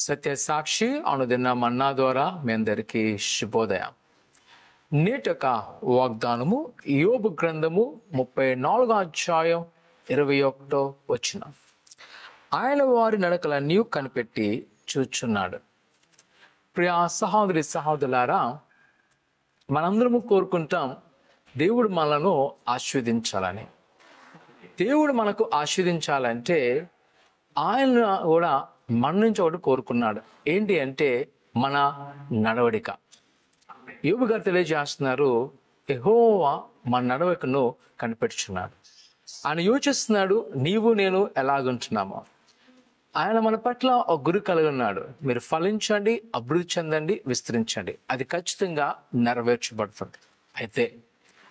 సత్య సాక్షి అనుదిన మన్నా ద్వారా మీ అందరికీ శుభోదయం. నేటి యొక్క వాగ్దానము యోబు గ్రంథము 34వ అధ్యాయం 21వ వచనం. ఆయన వారి నడకలన్నీ కనిపెట్టి చూచున్నాడు. ప్రియా సహోదరి సహోదరులారా, మనందరము కోరుకుంటాం దేవుడు మనలను ఆశీర్వదించాలని. దేవుడు మనకు ఆశీర్వదించాలంటే ఆయన కూడా మన నుంచి ఒకటి కోరుకున్నాడు. ఏంటి అంటే మన నడవడిక. యోబు గారు తెలియజేస్తున్నారు, యెహోవా మన నడవడికను కనిపెట్టుచున్నాడు. ఆయన యోచిస్తున్నాడు, నీవు నేను ఎలాగుంటున్నామో. ఆయన మన పట్ల ఒక గురి కలిగి ఉన్నాడు. మీరు ఫలించండి, అభివృద్ధి చెందండి, విస్తరించండి. అది ఖచ్చితంగా నెరవేర్చబడుతుంది. అయితే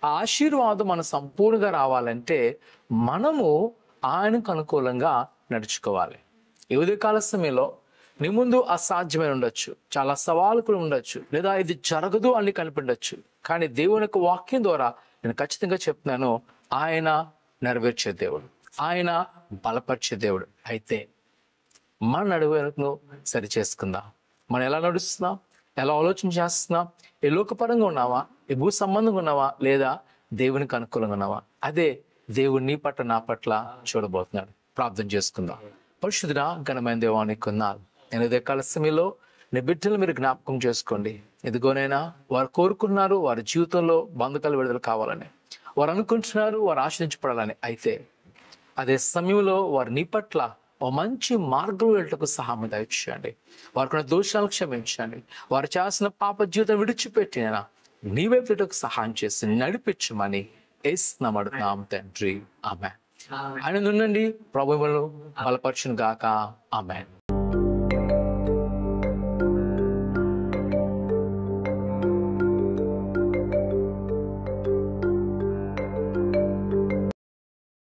ఆ ఆశీర్వాదం మన సంపూర్ణంగా రావాలంటే మనము ఆయనకు అనుకూలంగా నడుచుకోవాలి. ఈ ఉదయకాల సమయంలో నీ ముందు అసాధ్యమైన ఉండొచ్చు, చాలా సవాలు ఉండొచ్చు, లేదా ఇది జరగదు అని కనిపించవచ్చు. కానీ దేవుని యొక్క వాక్యం ద్వారా నేను ఖచ్చితంగా చెప్తున్నాను, ఆయన నెరవేర్చే దేవుడు, ఆయన బలపరిచే దేవుడు. అయితే మన నడువను సరి చేసుకుందాం. మనం ఎలా నడుస్తున్నాం, ఎలా ఆలోచన చేస్తున్నాం, ఏ లోకపరంగా ఉన్నావా, ఏ భూ సంబంధంగా ఉన్నావా, లేదా దేవునికి అనుకూలంగా ఉన్నావా? అదే దేవుడు నీ పట్ల నా పట్ల చూడబోతున్నాడు. ప్రార్థన చేసుకుందాం. పరిశుద్ధుడా, ఘనమైన దేవానికి కొన్నాళ్ళు. నేను ఇదే కాల సమయంలో నీ బిడ్డలు మీరు జ్ఞాపకం చేసుకోండి. ఎదుగోనైనా వారు కోరుకున్నారు వారి జీవితంలో బంధకాలు విడుదల కావాలని, వారు అనుకుంటున్నారు వారు ఆశ్రయించబడాలని. అయితే అదే సమయంలో వారు నీ పట్ల ఓ మంచి మార్గం వెళ్ళటకు సహాయం దయచేయండి. వారికి దోషాలు క్షమించండి. వారు చేసిన పాప జీవితం విడిచిపెట్టినా నీ వైపు సహాయం చేసి నడిపించమని యేసు అడుగుతున్నాం తండ్రి. ఆమేన్. ఆయన నుండి ప్రభువును బలపరచును గాక. ఆమేన్.